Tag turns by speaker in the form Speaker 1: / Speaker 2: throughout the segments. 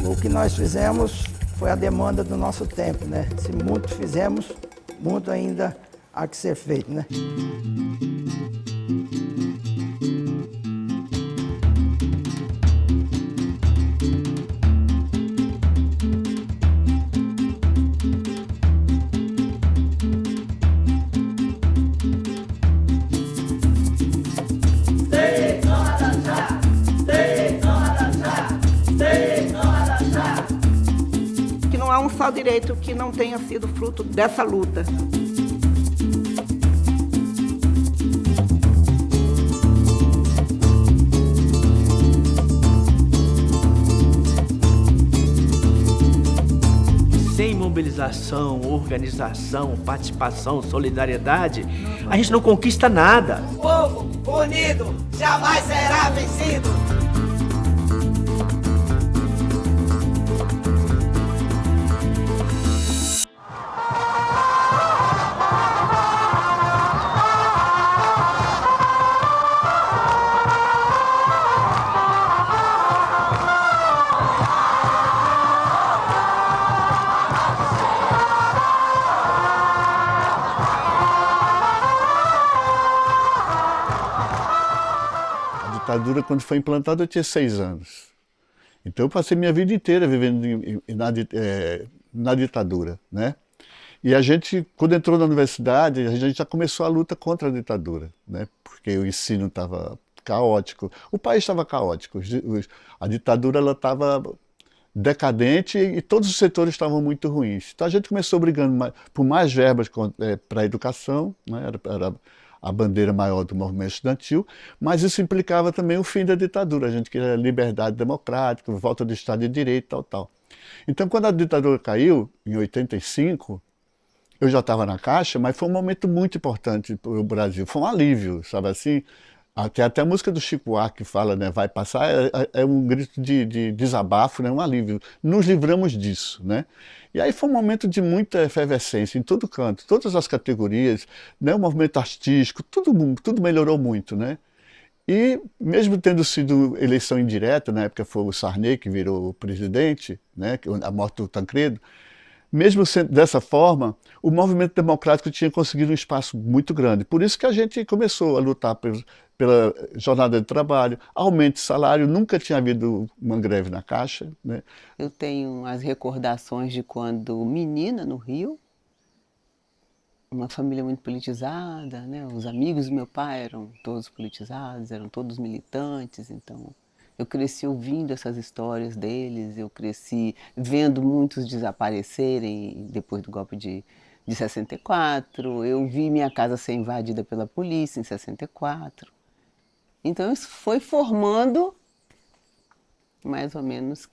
Speaker 1: O que nós fizemos foi a demanda do nosso tempo, né? Se muito fizemos, muito ainda há que ser feito, né?
Speaker 2: Que não há um só direito que não tenha sido fruto dessa luta.
Speaker 3: Sem mobilização, organização, participação, solidariedade, a gente não conquista nada.
Speaker 4: O povo unido jamais será vencido.
Speaker 5: A ditadura, quando foi implantada, eu tinha 6 anos. Então eu passei minha vida inteira vivendo na ditadura, né? E a gente, quando entrou na universidade, a gente já começou a luta contra a ditadura, né? Porque o ensino estava caótico, o país estava caótico, a ditadura ela estava decadente e todos os setores estavam muito ruins. Então a gente começou brigando por mais verbas para a educação, né? Era a bandeira maior do movimento estudantil, mas isso implicava também o fim da ditadura. A gente queria liberdade democrática, volta do Estado de Direito, tal. Então, quando a ditadura caiu, em 85, eu já estava na Caixa, mas foi um momento muito importante para o Brasil. Foi um alívio, sabe assim? Até a música do Chico Buarque que fala, né, vai passar, é um grito de desabafo, né, um alívio. Nos livramos disso, né? E aí foi um momento de muita efervescência em todo canto, todas as categorias, né, o movimento artístico, tudo melhorou muito, né? E mesmo tendo sido eleição indireta, na época foi o Sarney que virou presidente, né, a morte do Tancredo, mesmo sendo dessa forma, o movimento democrático tinha conseguido um espaço muito grande. Por isso que a gente começou a lutar pela jornada de trabalho, aumento de salário, nunca tinha havido uma greve na Caixa, né?
Speaker 6: Eu tenho as recordações de quando menina no Rio, uma família muito politizada, né? Os amigos do meu pai eram todos politizados, eram todos militantes, então eu cresci ouvindo essas histórias deles, eu cresci vendo muitos desaparecerem depois do golpe de 64, eu vi minha casa ser invadida pela polícia em 64. Então isso foi formando mais ou menos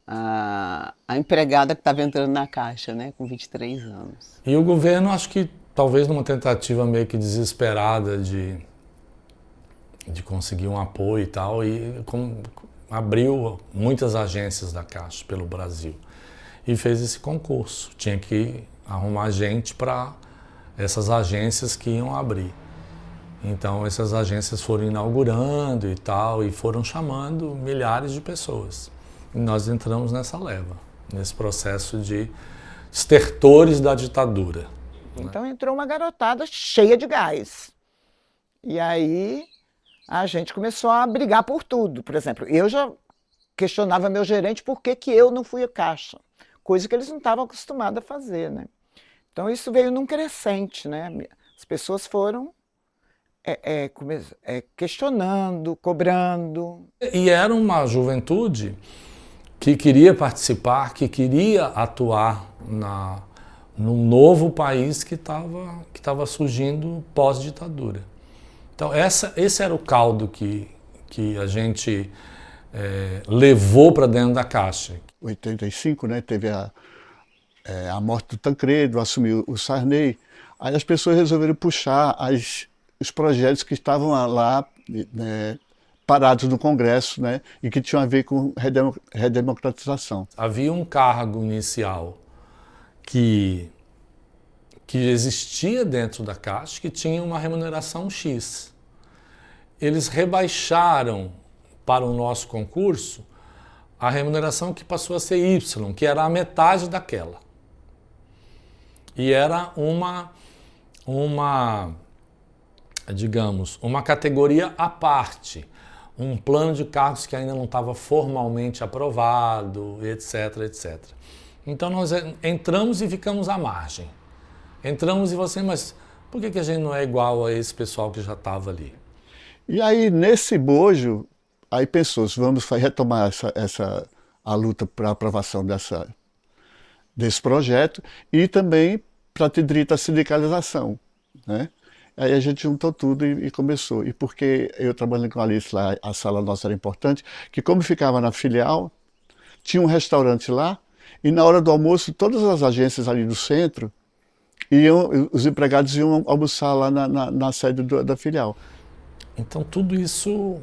Speaker 6: a empregada que estava entrando na Caixa, né, com 23 anos.
Speaker 7: E o governo, acho que talvez numa tentativa meio que desesperada de conseguir um apoio e tal, e abriu muitas agências da Caixa pelo Brasil e fez esse concurso. Tinha que arrumar gente para essas agências que iam abrir. Então essas agências foram inaugurando e tal, e foram chamando milhares de pessoas. E nós entramos nessa leva, nesse processo de estertores da ditadura.
Speaker 2: Então entrou uma garotada cheia de gás. E aí a gente começou a brigar por tudo. Por exemplo, eu já questionava meu gerente por que eu não fui à Caixa, coisa que eles não estavam acostumados a fazer, né? Então isso veio num crescente, né? As pessoas foram questionando, cobrando.
Speaker 7: E era uma juventude que queria participar, que queria atuar num novo país que estava surgindo pós-ditadura. Então esse era o caldo que a gente levou para dentro da Caixa.
Speaker 5: Em 85, né, teve a morte do Tancredo, assumiu o Sarney, aí as pessoas resolveram puxar os projetos que estavam lá, né, parados no Congresso, né, e que tinham a ver com redemocratização.
Speaker 7: Havia um cargo inicial que existia dentro da Caixa, que tinha uma remuneração X. Eles rebaixaram para o nosso concurso a remuneração que passou a ser Y, que era a metade daquela. E era digamos, uma categoria à parte, um plano de cargos que ainda não estava formalmente aprovado, etc, etc. Então nós entramos e ficamos à margem. Entramos e você, mas por que a gente não é igual a esse pessoal que já estava ali?
Speaker 5: E aí, nesse bojo, aí pensou, vamos retomar a luta para a aprovação desse projeto e também para ter direito à sindicalização, né? Aí a gente juntou tudo e começou. E porque eu trabalhando com a Alice lá, a sala nossa era importante, que como ficava na filial, tinha um restaurante lá, e na hora do almoço, todas as agências ali do centro, os empregados iam almoçar lá na sede da filial.
Speaker 7: Então tudo isso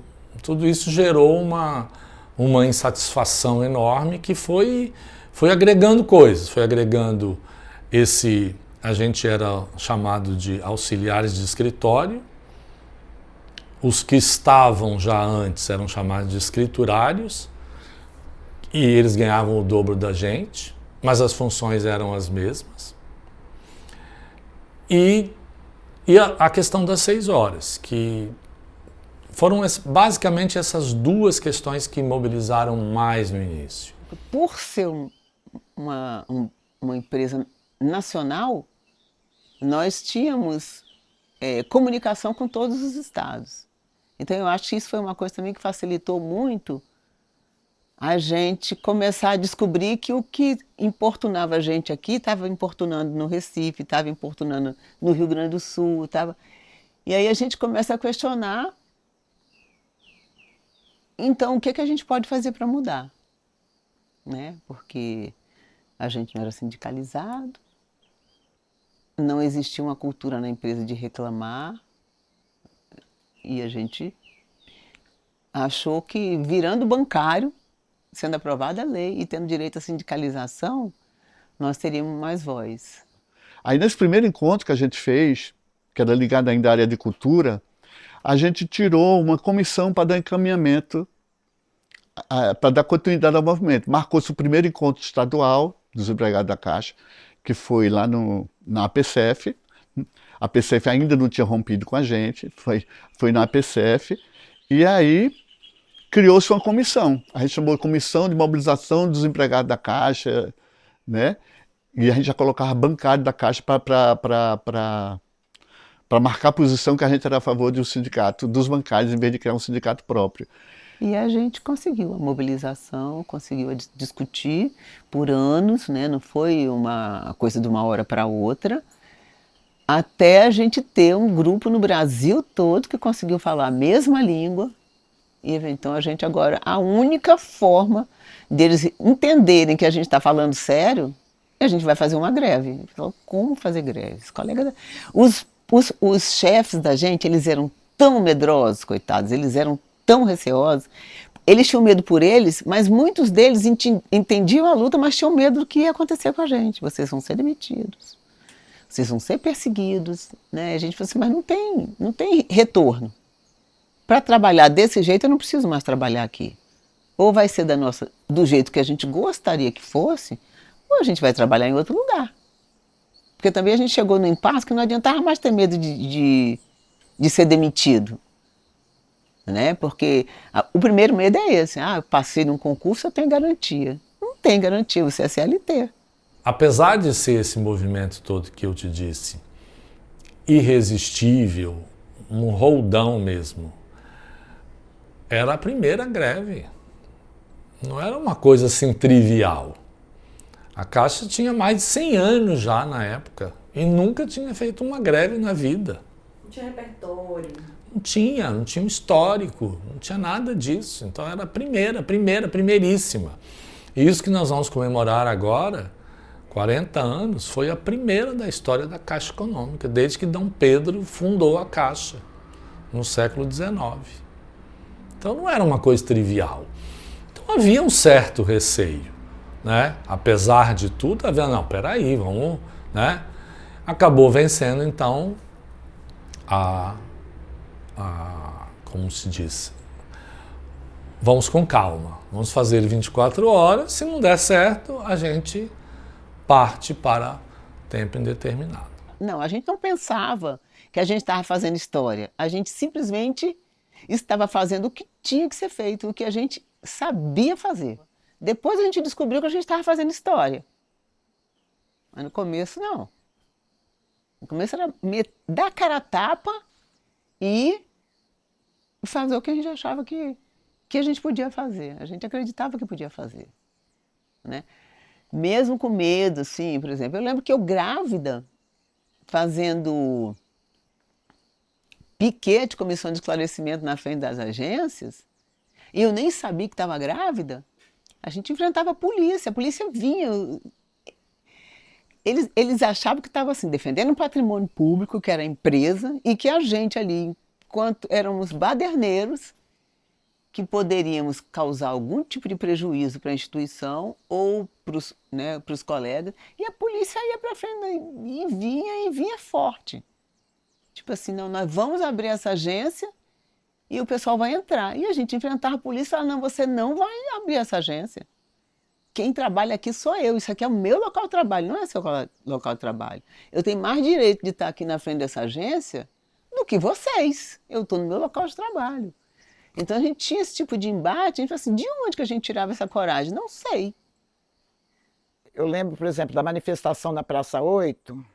Speaker 7: gerou uma insatisfação enorme que foi agregando coisas, foi agregando a gente era chamado de auxiliares de escritório, os que estavam já antes eram chamados de escriturários, e eles ganhavam o dobro da gente, mas as funções eram as mesmas. E a questão das 6 horas, que foram basicamente essas duas questões que mobilizaram mais no início.
Speaker 6: Por ser uma empresa nacional, nós tínhamos comunicação com todos os estados. Então eu acho que isso foi uma coisa também que facilitou muito a gente começar a descobrir que o que importunava a gente aqui estava importunando no Recife, estava importunando no Rio Grande do Sul, estava... E aí a gente começa a questionar, então o que a gente pode fazer para mudar? Né? Porque a gente não era sindicalizado, não existia uma cultura na empresa de reclamar, e a gente achou que virando bancário, sendo aprovada a lei e tendo direito à sindicalização, nós teríamos mais voz.
Speaker 5: Aí nesse primeiro encontro que a gente fez, que era ligado ainda à área de cultura, a gente tirou uma comissão para dar encaminhamento, para dar continuidade ao movimento. Marcou-se o primeiro encontro estadual dos empregados da Caixa, que foi lá na APCF. A APCF ainda não tinha rompido com a gente, foi na APCF, e aí criou-se uma comissão. A gente chamou de Comissão de Mobilização dos Empregados da Caixa, né? E a gente já colocava bancário da Caixa para marcar a posição que a gente era a favor do sindicato, dos bancários, em vez de criar um sindicato próprio.
Speaker 6: E a gente conseguiu a mobilização, conseguiu discutir por anos, né? Não foi uma coisa de uma hora para outra, até a gente ter um grupo no Brasil todo que conseguiu falar a mesma língua. E então a gente agora, a única forma deles entenderem que a gente está falando sério, a gente vai fazer uma greve. Falou, como fazer greve? Os chefes da gente, eles eram tão medrosos, coitados, eles eram tão receosos, eles tinham medo por eles, mas muitos deles entendiam a luta, mas tinham medo do que ia acontecer com a gente. Vocês vão ser demitidos, vocês vão ser perseguidos, né? A gente falou assim, mas não tem retorno. Para trabalhar desse jeito, eu não preciso mais trabalhar aqui. Ou vai ser do jeito que a gente gostaria que fosse, ou a gente vai trabalhar em outro lugar. Porque também a gente chegou no impasse que não adiantava mais ter medo de ser demitido. Né? Porque o primeiro medo é esse. Eu passei num concurso, eu tenho garantia. Não tem garantia, você é CLT.
Speaker 7: Apesar de ser esse movimento todo que eu te disse, irresistível, um roldão mesmo, era a primeira greve. Não era uma coisa assim trivial. A Caixa tinha mais de 100 anos já na época e nunca tinha feito uma greve na vida.
Speaker 8: Não tinha repertório.
Speaker 7: Não tinha um histórico, não tinha nada disso. Então era a primeiríssima. E isso que nós vamos comemorar agora, 40 anos, foi a primeira da história da Caixa Econômica, desde que Dom Pedro fundou a Caixa, no século XIX. Então não era uma coisa trivial. Então havia um certo receio, né? Apesar de tudo, havia, não, peraí, vamos, né? Acabou vencendo, então, como se diz, vamos com calma, vamos fazer 24 horas, se não der certo, a gente parte para tempo indeterminado.
Speaker 6: Não, a gente não pensava que a gente estava fazendo história, a gente simplesmente estava fazendo o que tinha que ser feito, o que a gente sabia fazer. Depois a gente descobriu que a gente estava fazendo história. Mas no começo, não. No começo era dar a cara a tapa e fazer o que a gente achava que a gente podia fazer. A gente acreditava que podia fazer, né? Mesmo com medo, assim, por exemplo. Eu lembro que eu grávida, fazendo piquete, comissão de esclarecimento na frente das agências, e eu nem sabia que estava grávida, a gente enfrentava a polícia vinha. Eles achavam que estava assim, defendendo o patrimônio público, que era a empresa, e que a gente ali, enquanto éramos baderneiros, que poderíamos causar algum tipo de prejuízo para a instituição ou para os colegas, e a polícia ia para frente e vinha forte. Tipo assim, não, nós vamos abrir essa agência e o pessoal vai entrar. E a gente enfrentava a polícia e falava, não, você não vai abrir essa agência. Quem trabalha aqui sou eu, isso aqui é o meu local de trabalho, não é seu local de trabalho. Eu tenho mais direito de estar aqui na frente dessa agência do que vocês. Eu estou no meu local de trabalho. Então a gente tinha esse tipo de embate, a gente falou assim, de onde que a gente tirava essa coragem? Não sei.
Speaker 2: Eu lembro, por exemplo, da manifestação na Praça 8,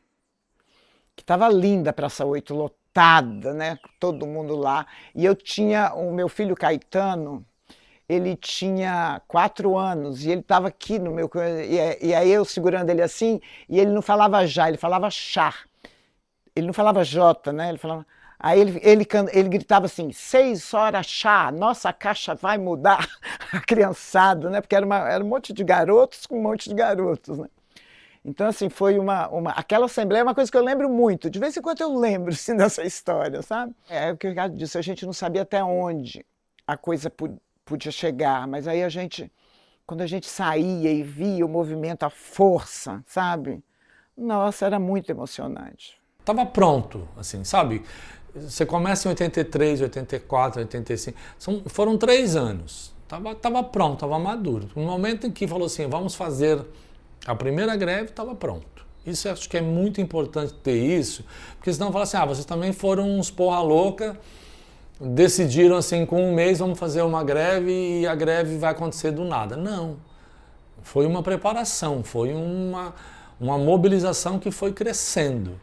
Speaker 2: que estava linda a Praça 8, lotada, né? Todo mundo lá. E eu tinha o meu filho Caetano, ele tinha 4 anos e ele estava aqui no meu... E aí eu segurando ele assim, e ele não falava já, ele falava chá. Ele não falava jota, né? Ele falava... Aí ele gritava assim, 6 horas chá, nossa caixa vai mudar. A criançada, né? Porque era um monte de garotos com um monte de garotos, né? Então, assim, foi aquela assembleia é uma coisa que eu lembro muito. De vez em quando eu lembro, assim, dessa história, sabe? É o que o Ricardo disse, a gente não sabia até onde a coisa podia chegar, mas aí quando a gente saía e via o movimento, a força, sabe? Nossa, era muito emocionante.
Speaker 7: Estava pronto, assim, sabe? Você começa em 83, 84, 85, foram 3 anos. Tava pronto, estava maduro. No momento em que falou assim, vamos fazer a primeira greve, estava pronto. Isso eu acho que é muito importante ter isso, porque senão fala assim, vocês também foram uns porra louca, decidiram assim, com 1 mês vamos fazer uma greve e a greve vai acontecer do nada. Não. Foi uma preparação, foi uma mobilização que foi crescendo.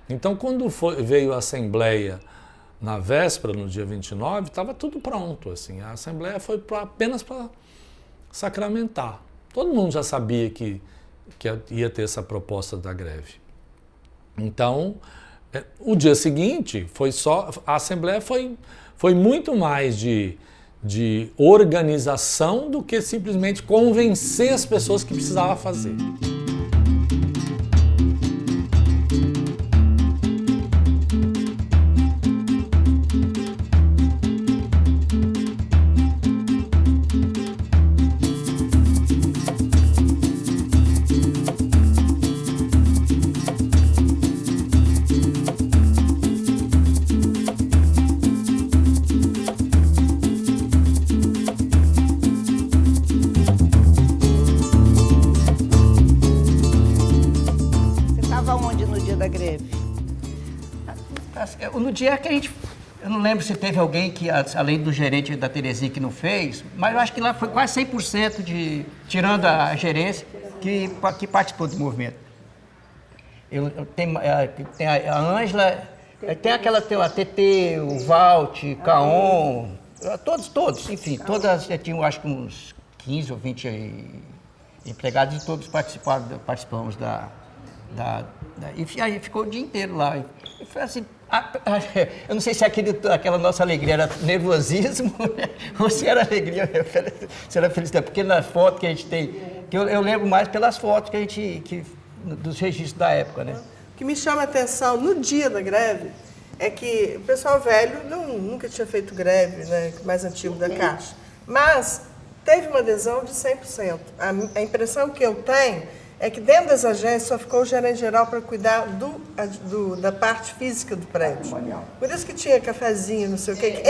Speaker 7: Então, quando veio a Assembleia na véspera, no dia 29, estava tudo pronto. Assim. A Assembleia foi apenas para sacramentar. Todo mundo já sabia que ia ter essa proposta da greve. Então, o dia seguinte, a Assembleia foi muito mais de organização do que simplesmente convencer as pessoas que precisava fazer.
Speaker 3: No dia que a gente... Eu não lembro se teve alguém que, além do gerente da Terezinha, que não fez, mas eu acho que lá foi quase 100% tirando a gerência, que participou do movimento. Tem a Ângela, tem a TT, o Valt, Caon, todos, enfim, todas tinham acho que uns 15 ou 20 empregados e todos participamos e aí ficou o dia inteiro lá. E foi assim, eu não sei se aquela nossa alegria era nervosismo, né? Ou se era alegria, se era felicidade, porque nas fotos que a gente tem, que eu lembro mais pelas fotos que a gente, dos registros da época, né?
Speaker 9: O que me chama a atenção no dia da greve é que o pessoal velho nunca tinha feito greve, né, mais antigo da Caixa, mas teve uma adesão de 100%. A impressão que eu tenho é que dentro das agências só ficou o gerente-geral para cuidar da parte física do prédio. Por isso que tinha cafezinho, não sei o quê.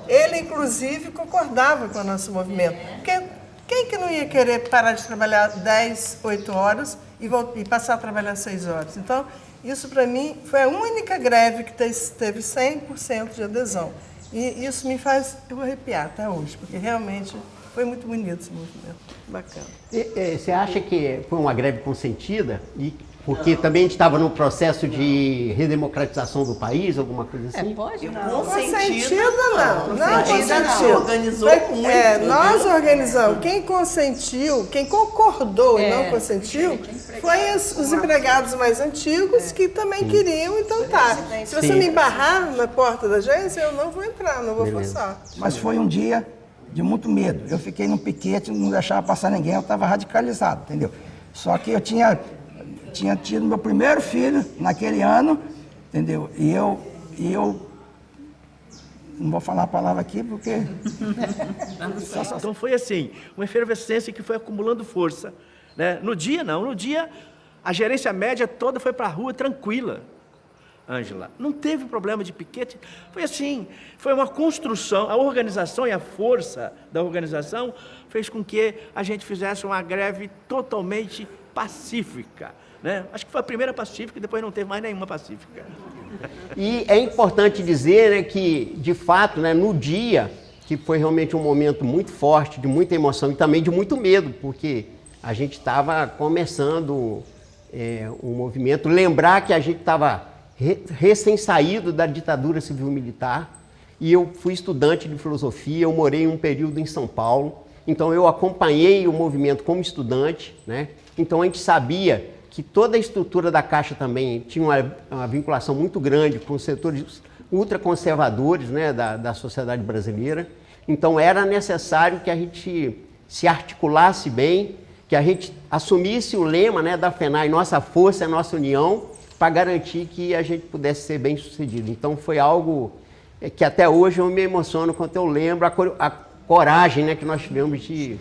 Speaker 9: Ele, inclusive, concordava com o nosso movimento. Porque quem que não ia querer parar de trabalhar 10, 8 horas e passar a trabalhar 6 horas? Então, isso para mim foi a única greve que teve 100% de adesão. E isso me faz eu arrepiar até hoje, porque realmente foi muito bonito esse movimento. Bacana.
Speaker 10: Você acha que foi uma greve consentida? Porque também a gente estava no processo de redemocratização do país, alguma coisa assim?
Speaker 6: Pode?
Speaker 9: Consentida não. Não
Speaker 6: consentida
Speaker 9: consentiu.
Speaker 6: Organizou muito.
Speaker 9: Nós organizamos. Quem consentiu, quem concordou e não consentiu, foi os empregados mais antigos que também queriam, então tá. Se você me barrar na porta da agência, eu não vou entrar, não vou forçar.
Speaker 1: Mas foi um dia de muito medo. Eu fiquei num piquete, não deixava passar ninguém, eu estava radicalizado, entendeu? Só que eu tinha tido meu primeiro filho naquele ano, entendeu? E eu não vou falar a palavra aqui porque...
Speaker 11: Então foi assim, uma efervescência que foi acumulando força, né? No dia não, no dia a gerência média toda foi para a rua tranquila, Ângela. Não teve problema de piquete, foi assim, foi uma construção, a organização e a força da organização fez com que a gente fizesse uma greve totalmente pacífica, né? Acho que foi a primeira pacífica e depois não teve mais nenhuma pacífica.
Speaker 10: E é importante dizer, né, que, de fato, né, no dia, que foi realmente um momento muito forte, de muita emoção e também de muito medo, porque a gente estava começando um movimento. Lembrar que a gente estava recém-saído da ditadura civil-militar e eu fui estudante de filosofia, eu morei um período em São Paulo, então eu acompanhei o movimento como estudante, né? Então a gente sabia que toda a estrutura da Caixa também tinha uma vinculação muito grande com os setores ultraconservadores, né, da sociedade brasileira. Então era necessário que a gente se articulasse bem, que a gente assumisse o lema, né, da FENAI, nossa força é nossa união, para garantir que a gente pudesse ser bem sucedido. Então foi algo que até hoje eu me emociono quando eu lembro a coragem, né, que nós tivemos de...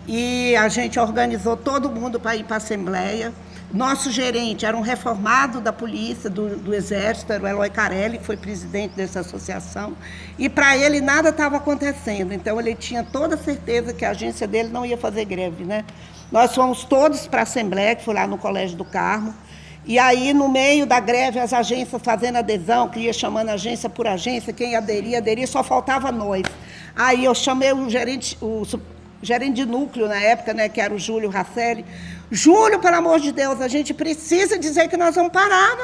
Speaker 12: E a gente organizou todo mundo para ir para a Assembleia. Nosso gerente era um reformado da polícia, do Exército, era o Eloy Carelli, que foi presidente dessa associação. E para ele nada estava acontecendo, então ele tinha toda a certeza que a agência dele não ia fazer greve, né? Nós fomos todos para a Assembleia, que foi lá no Colégio do Carmo. E aí, no meio da greve, as agências fazendo adesão, que ia chamando agência por agência, quem aderia, só faltava nós. Aí eu chamei o gerente de núcleo na época, né, que era o Júlio Rasselli. Júlio, pelo amor de Deus, a gente precisa dizer que nós vamos parar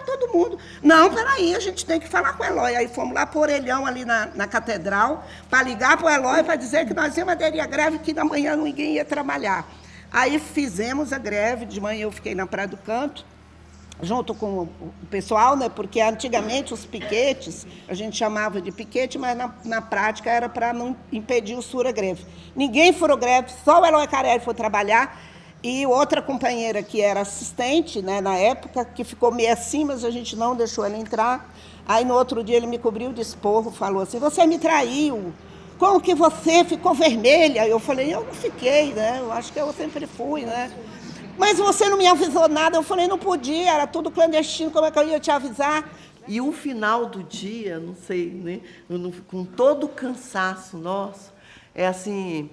Speaker 12: todo mundo. Não, peraí, a gente tem que falar com o Eloy. Aí fomos lá pro Orelhão, ali na Catedral, para ligar para o Eloy, para dizer que nós íamos aderir à greve, que da manhã ninguém ia trabalhar. Aí fizemos a greve, de manhã eu fiquei na Praia do Canto, junto com o pessoal, né? Porque antigamente os piquetes, a gente chamava de piquete, mas na prática era para não impedir o fura-greve. Ninguém furou greve, só o Eloy Carelli foi trabalhar, e outra companheira que era assistente, né, na época, que ficou meio assim, mas a gente não deixou ela entrar. Aí no outro dia ele me cobriu de esporro, falou assim, você me traiu, como que você ficou vermelha? Eu falei, eu não fiquei, né? Eu acho que eu sempre fui, né? Mas você não me avisou nada. Eu falei, não podia, era tudo clandestino, como é que eu ia te avisar?
Speaker 13: E o final do dia, não sei, né? Com todo o cansaço nosso, é assim...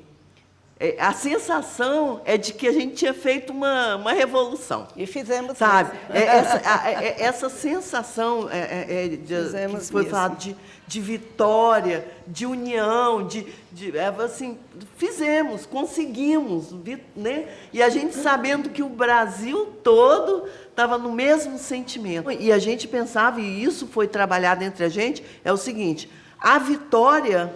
Speaker 13: a sensação é de que a gente tinha feito uma revolução.
Speaker 12: E fizemos,
Speaker 13: sabe? Essa sensação que foi falado de vitória, de união, assim, fizemos, conseguimos, né? E a gente sabendo que o Brasil todo estava no mesmo sentimento. E a gente pensava, e isso foi trabalhado entre a gente, é o seguinte, a vitória...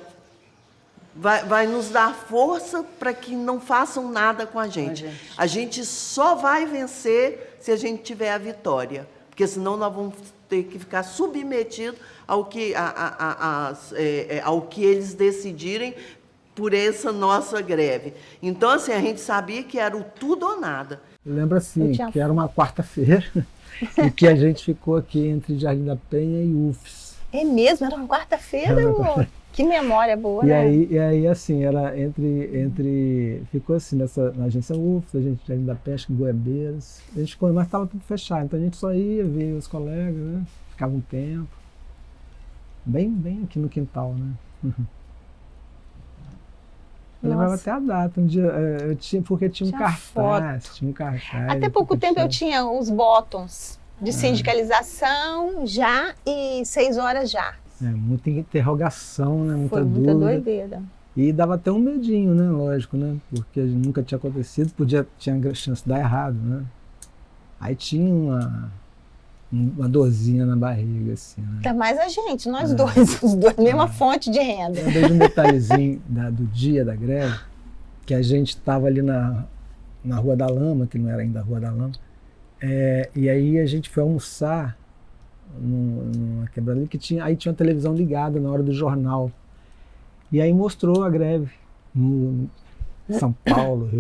Speaker 13: Vai nos dar força para que não façam nada com a gente. A gente só vai vencer se a gente tiver a vitória, porque senão nós vamos ter que ficar submetidos ao que eles decidirem por essa nossa greve. Então, assim, a gente sabia que era o tudo ou nada.
Speaker 14: Eu lembro assim, que era uma quarta-feira e que a gente ficou aqui entre Jardim da Penha e UFES.
Speaker 6: É mesmo? Era uma quarta-feira, amor?
Speaker 15: Que memória boa,
Speaker 14: E
Speaker 15: né?
Speaker 14: aí, assim, era ficou assim, na agência UFS, a gente Jardim da Pesca, em Goiabeiras, mas estava tudo fechado, então a gente só ia ver os colegas, né? Ficava um tempo, bem aqui no quintal, né? Eu lembrava até a data, um dia, porque tinha um cartaz,
Speaker 15: Até pouco tempo eu tinha os bottoms de sindicalização já e 6 horas já.
Speaker 14: Muita interrogação, né? Muita
Speaker 15: Foi
Speaker 14: dúvida.
Speaker 15: muita doideira.
Speaker 14: E dava até um medinho, né? Lógico, né? Porque nunca tinha acontecido, tinha chance de dar errado, né? Aí tinha uma dorzinha na barriga, assim, né?
Speaker 15: Ainda mais a gente, nós dois, os dois, mesma fonte de renda.
Speaker 14: Desde um detalhezinho do dia da greve, que a gente estava ali na Rua da Lama, que não era ainda a Rua da Lama, e aí a gente foi almoçar numa quebrada ali, aí tinha uma televisão ligada na hora do jornal. E aí mostrou a greve no São Paulo,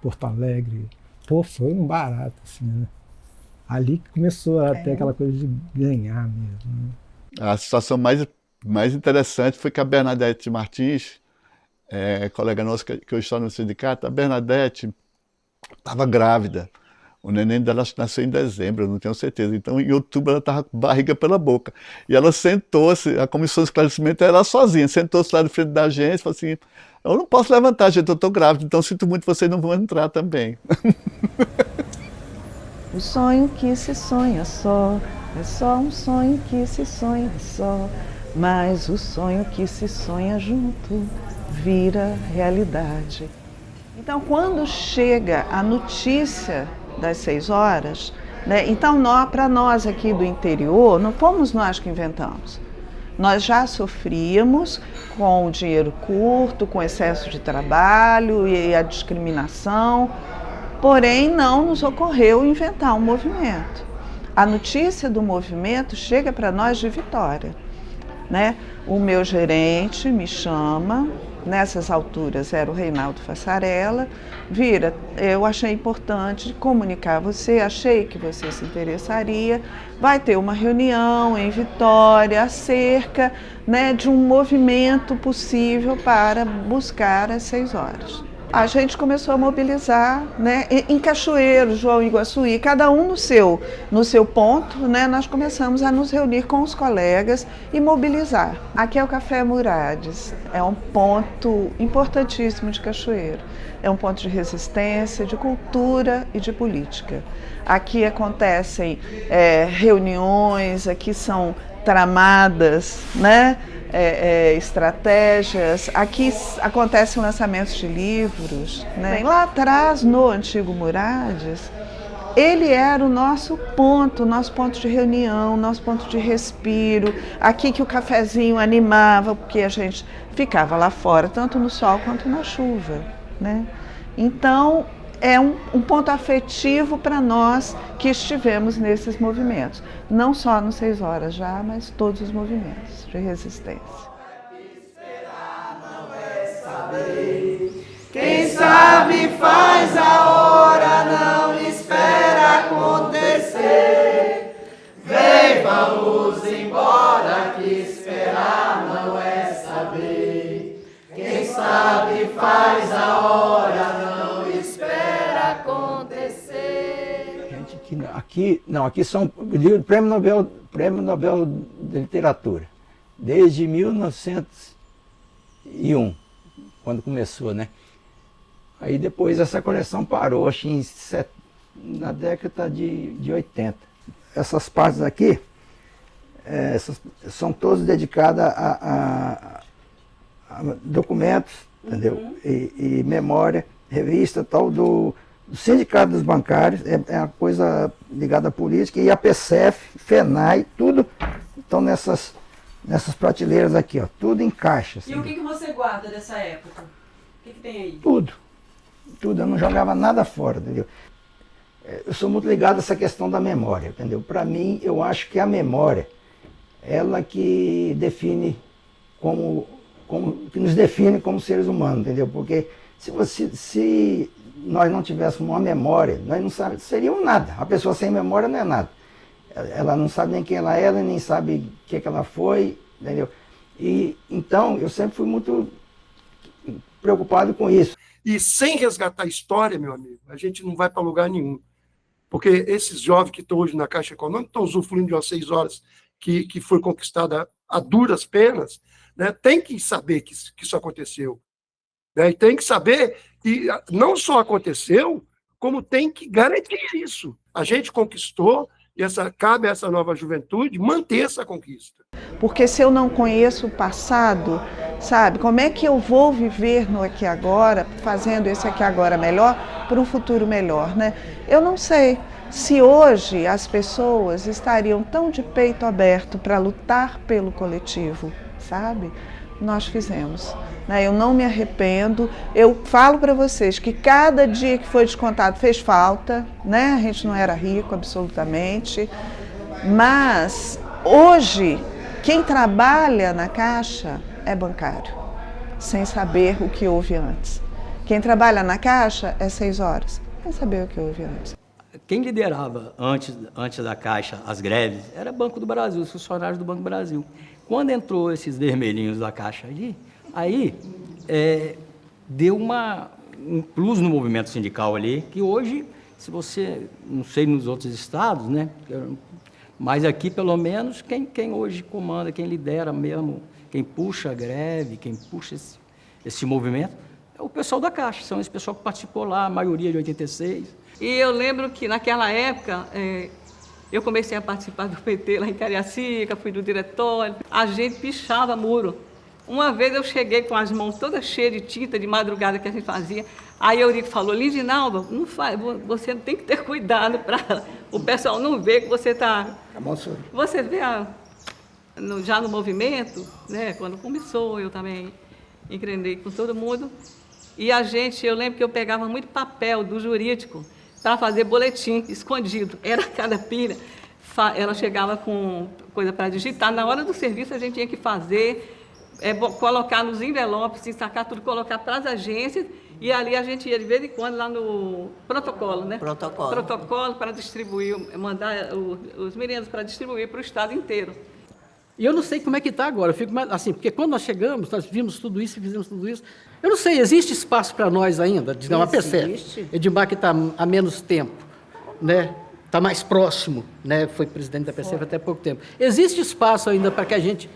Speaker 14: Porto Alegre. Pô, foi um barato, assim, né? Ali que começou a ter aquela coisa de ganhar mesmo, né?
Speaker 5: A situação mais interessante foi que a Bernadette Martins, colega nossa que hoje está no sindicato, a Bernadette estava grávida. O neném dela nasceu em dezembro, eu não tenho certeza. Então, em outubro, ela estava com barriga pela boca. E ela sentou-se, a comissão de esclarecimento era sozinha, sentou-se lá na frente da agência e falou assim: eu não posso levantar, gente, eu estou grávida, então sinto muito, vocês não vão entrar também.
Speaker 16: O sonho que se sonha só, é só um sonho que se sonha só, mas o sonho que se sonha junto vira realidade. Então, quando chega a notícia das 6 horas, né, então para nós aqui do interior, não fomos nós que inventamos. Nós já sofríamos com o dinheiro curto, com excesso de trabalho e a discriminação, porém não nos ocorreu inventar um movimento. A notícia do movimento chega para nós de Vitória, né? O meu gerente me chama, nessas alturas era o Reinaldo Fassarella, Vira, eu achei importante comunicar a você, achei que você se interessaria, vai ter uma reunião em Vitória acerca, né, de um movimento possível para buscar as 6 horas. A gente começou a mobilizar, né, em Cachoeiro, João Iguaçuí, cada um no seu ponto, né, nós começamos a nos reunir com os colegas e mobilizar. Aqui é o Café Murades, é um ponto importantíssimo de Cachoeiro, é um ponto de resistência, de cultura e de política. Aqui acontecem reuniões, aqui são tramadas, né? Estratégias. Aqui acontecem lançamentos de livros, né? Lá atrás, no antigo Murades, ele era o nosso ponto de reunião, nosso ponto de respiro. Aqui que o cafezinho animava, porque a gente ficava lá fora, tanto no sol quanto na chuva, né? Então, é um ponto afetivo para nós que estivemos nesses movimentos. Não só no 6 horas já, mas todos os movimentos de resistência.
Speaker 4: Quem sabe faz a hora, não espera acontecer. Vem, vamos embora, que esperar não é saber. Quem sabe faz a hora, não espera acontecer.
Speaker 1: Gente, aqui são Prêmio Nobel de Literatura, desde 1901, quando começou, né? Aí depois essa coleção parou, acho que na década de 80. Essas partes aqui são todas dedicadas a documentos, entendeu? E memória, revista tal do Sindicato dos Bancários, é uma coisa ligada à política, e a PCF, FENAI, tudo estão nessas prateleiras aqui, ó, tudo em caixas.
Speaker 8: E o que você guarda dessa época? O que tem aí?
Speaker 1: Tudo, eu não jogava nada fora, entendeu? Eu sou muito ligado a essa questão da memória, entendeu? Para mim, eu acho que a memória, ela que define que nos define como seres humanos, entendeu? Porque se nós não tivéssemos uma memória, nós não seríamos nada. A pessoa sem memória não é nada. Ela não sabe nem quem ela é, ela nem sabe o que ela foi, entendeu? E então eu sempre fui muito preocupado com isso.
Speaker 17: E sem resgatar a história, meu amigo, a gente não vai para lugar nenhum. Porque esses jovens que estão hoje na Caixa Econômica estão usufruindo de umas 6 horas que foi conquistada a duras penas, né? Tem que saber que isso aconteceu. Né? E tem que saber que não só aconteceu, como tem que garantir isso. A gente conquistou, e cabe a essa nova juventude manter essa conquista.
Speaker 16: Porque se eu não conheço o passado, sabe, como é que eu vou viver no aqui e agora, fazendo esse aqui e agora melhor, para um futuro melhor, né? Eu não sei se hoje as pessoas estariam tão de peito aberto para lutar pelo coletivo, sabe? Nós fizemos. Eu não me arrependo, eu falo para vocês que cada dia que foi descontado fez falta, né? A gente não era rico absolutamente, mas hoje quem trabalha na Caixa é bancário, sem saber o que houve antes. Quem trabalha na Caixa é 6 horas, sem saber o que houve antes.
Speaker 18: Quem liderava antes da Caixa as greves era Banco do Brasil, os funcionários do Banco do Brasil. Quando entrou esses vermelhinhos da Caixa ali, aí deu um plus no movimento sindical ali, que hoje, se você, não sei nos outros estados, né, mas aqui pelo menos, quem hoje comanda, quem lidera mesmo, quem puxa a greve, quem puxa esse movimento, é o pessoal da Caixa, são esse pessoal que participou lá, a maioria de 86.
Speaker 8: E eu lembro que naquela época, eu comecei a participar do PT lá em Cariacica, fui do diretório, a gente pichava muro. Uma vez eu cheguei com as mãos todas cheias de tinta, de madrugada que a gente fazia, aí a Eurico falou, Lindinalva, você tem que ter cuidado para o pessoal não ver que você está... Você vê já no movimento, né, quando começou, eu também engrenei com todo mundo, e eu lembro que eu pegava muito papel do jurídico para fazer boletim escondido, era cada pilha, ela chegava com coisa para digitar, na hora do serviço a gente tinha que fazer, colocar nos envelopes, sacar tudo, colocar para as agências, e ali a gente ia de vez em quando lá no protocolo, né? Protocolo para distribuir, mandar os meninos para distribuir para o estado inteiro.
Speaker 19: E eu não sei como é que está agora, eu fico assim, porque quando nós chegamos, nós vimos tudo isso e fizemos tudo isso. Eu não sei, existe espaço para nós ainda, digamos, a PCF, Edmar que está há menos tempo, né? Está mais próximo, né? Foi presidente da PCF até pouco tempo. Existe espaço ainda para que a gente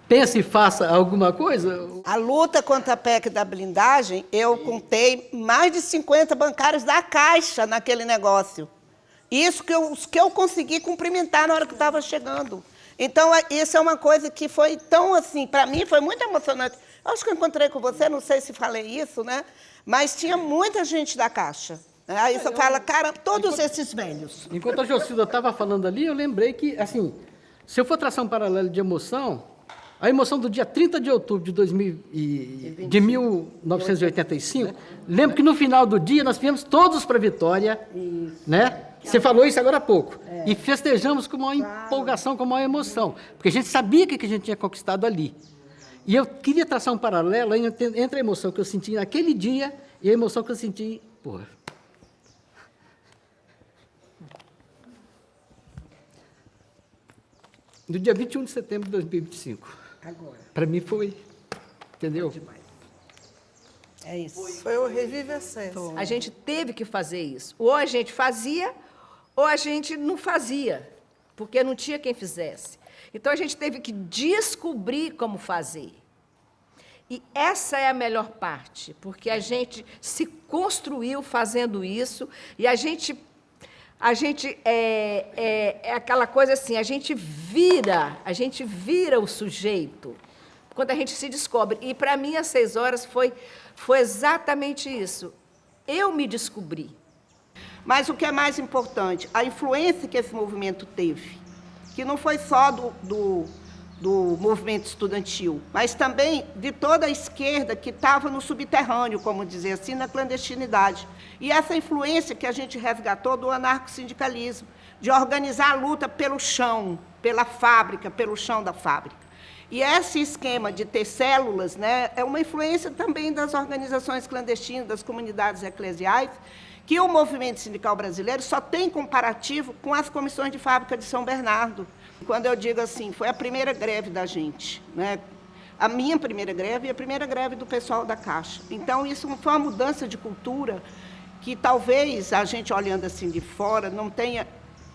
Speaker 19: pense e faça alguma coisa?
Speaker 12: A luta contra a PEC da blindagem, eu contei mais de 50 bancários da Caixa naquele negócio. Isso que eu consegui cumprimentar na hora que estava chegando. Então, isso é uma coisa que foi tão assim, para mim foi muito emocionante. Acho que eu encontrei com você, não sei se falei isso, né? Mas tinha muita gente da Caixa. Aí você fala, cara, todos esses velhos.
Speaker 19: Enquanto a Jocilda estava falando ali, eu lembrei que, assim, se eu for traçar um paralelo de emoção, a emoção do dia 30 de outubro de 1985, lembro que no final do dia nós viemos todos para Vitória, né? Você falou isso agora há pouco. E festejamos com uma empolgação, com uma emoção, porque a gente sabia que a gente tinha conquistado ali. E eu queria traçar um paralelo entre a emoção que eu senti naquele dia e a emoção que eu senti, no dia 21 de setembro de 2025.
Speaker 12: Agora.
Speaker 19: Para mim foi, entendeu?
Speaker 9: É isso. Foi o revivescência.
Speaker 20: A gente teve que fazer isso. Ou a gente fazia, ou a gente não fazia, porque não tinha quem fizesse. Então, a gente teve que descobrir como fazer. E essa é a melhor parte, porque a gente se construiu fazendo isso, e a gente é aquela coisa assim, a gente vira o sujeito quando a gente se descobre. E, para mim, às 6 horas foi exatamente isso. Eu me descobri.
Speaker 12: Mas o que é mais importante, a influência que esse movimento teve, que não foi só do movimento estudantil, mas também de toda a esquerda que estava no subterrâneo, como dizer assim, na clandestinidade. E essa influência que a gente resgatou do anarcossindicalismo, de organizar a luta pelo chão, pela fábrica, pelo chão da fábrica. E esse esquema de ter células, né, é uma influência também das organizações clandestinas, das comunidades eclesiais, que o movimento sindical brasileiro só tem comparativo com as comissões de fábrica de São Bernardo. Quando eu digo assim, foi a primeira greve da gente, né? a minha primeira greve e a primeira greve do pessoal da Caixa. Então, isso foi uma mudança de cultura que talvez a gente, olhando assim de fora, não tenha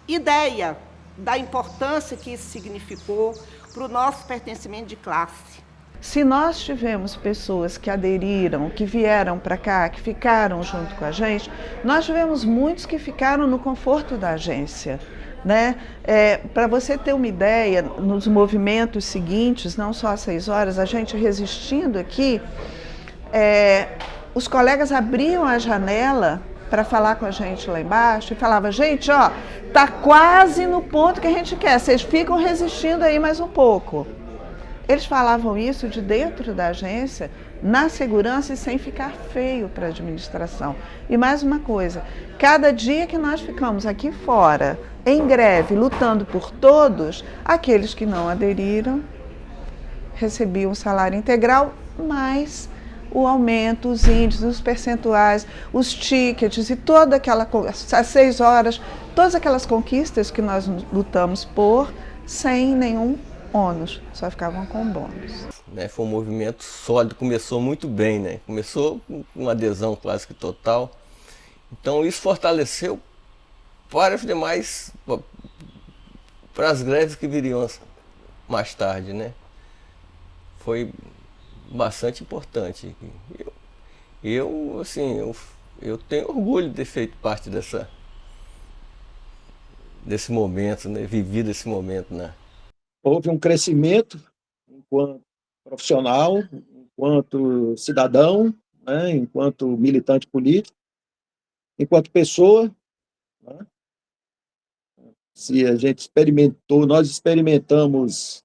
Speaker 12: ideia da importância que isso significou para o nosso pertencimento de classe.
Speaker 16: Se nós tivemos pessoas que aderiram, que vieram para cá, que ficaram junto com a gente, nós tivemos muitos que ficaram no conforto da agência. Né? Para você ter uma ideia, nos movimentos seguintes, não só às 6 horas, a gente resistindo aqui, os colegas abriam a janela para falar com a gente lá embaixo e falava, gente, ó, tá quase no ponto que a gente quer, vocês ficam resistindo aí mais um pouco. Eles falavam isso de dentro da agência, na segurança e sem ficar feio para a administração. E mais uma coisa, cada dia que nós ficamos aqui fora, em greve, lutando por todos, aqueles que não aderiram recebiam o salário integral, mais o aumento, os índices, os percentuais, os tickets e toda aquela, às 6 horas, todas aquelas conquistas que nós lutamos por, sem nenhum ônus, só ficavam com bônus.
Speaker 21: Foi um movimento sólido, começou muito bem, né? Começou com uma adesão quase que total. Então isso fortaleceu para os demais, para as greves que viriam mais tarde, né? Foi bastante importante. Eu tenho orgulho de ter feito parte desse momento, né? Vivido esse momento, né?
Speaker 17: Houve um crescimento enquanto profissional, enquanto cidadão, né, enquanto militante político, enquanto pessoa. Né? Se a gente experimentou, nós experimentamos,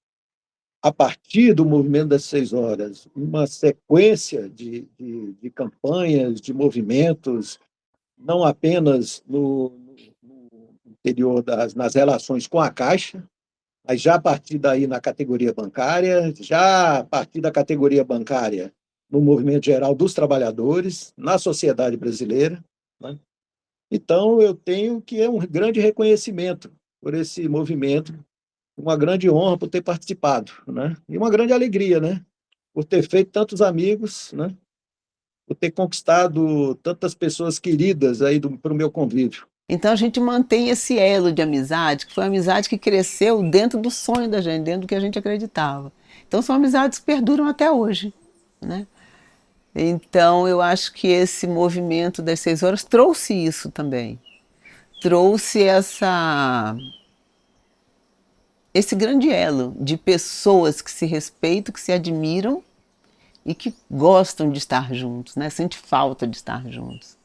Speaker 17: a partir do movimento das 6 horas, uma sequência de campanhas, de movimentos, não apenas no interior nas relações com a Caixa, mas já a partir daí na categoria bancária, já a partir da categoria bancária no movimento geral dos trabalhadores, na sociedade brasileira. Né? Então, eu tenho que um grande reconhecimento por esse movimento, uma grande honra por ter participado, né? E uma grande alegria, né? Por ter feito tantos amigos, né? Por ter conquistado tantas pessoas queridas aí para o meu convívio.
Speaker 6: Então a gente mantém esse elo de amizade, que foi uma amizade que cresceu dentro do sonho da gente, dentro do que a gente acreditava. Então são amizades que perduram até hoje, né? Então eu acho que esse movimento das 6 horas trouxe isso também. Trouxe esse grande elo de pessoas que se respeitam, que se admiram e que gostam de estar juntos, né? Sente falta de estar juntos.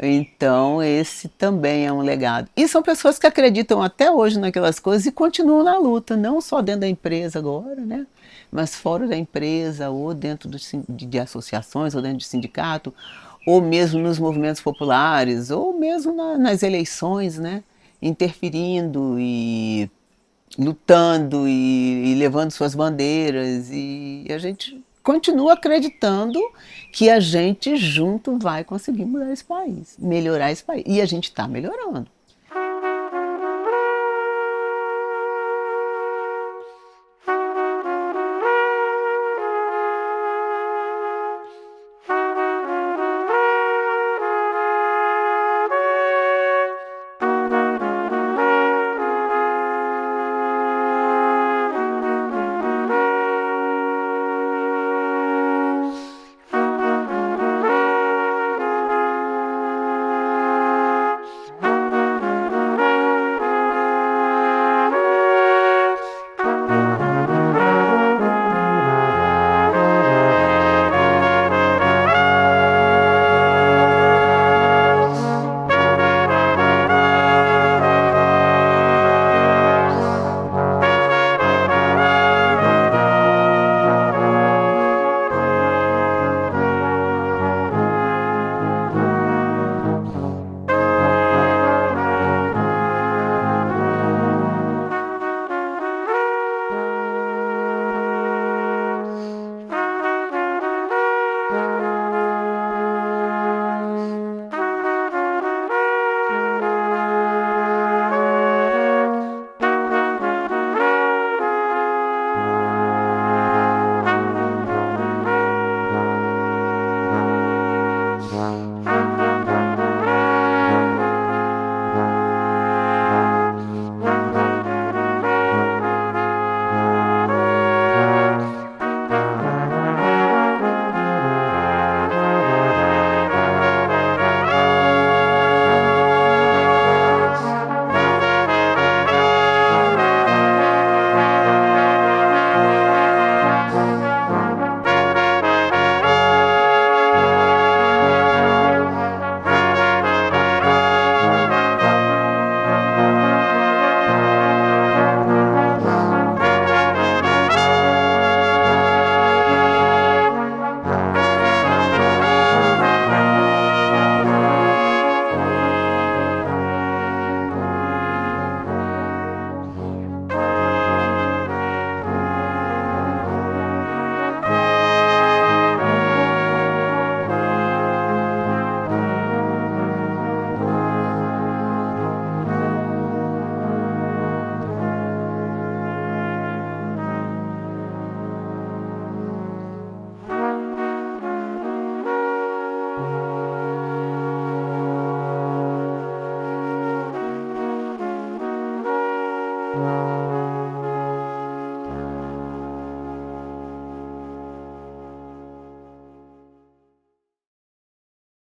Speaker 6: Então, esse também é um legado. E são pessoas que acreditam até hoje naquelas coisas e continuam na luta, não só dentro da empresa agora, né? Mas fora da empresa, ou dentro de associações, ou dentro de sindicato, ou mesmo nos movimentos populares, ou mesmo nas eleições, né? Interferindo e lutando e levando suas bandeiras. E a gente continua acreditando que a gente junto vai conseguir mudar esse país, melhorar esse país. E a gente está melhorando.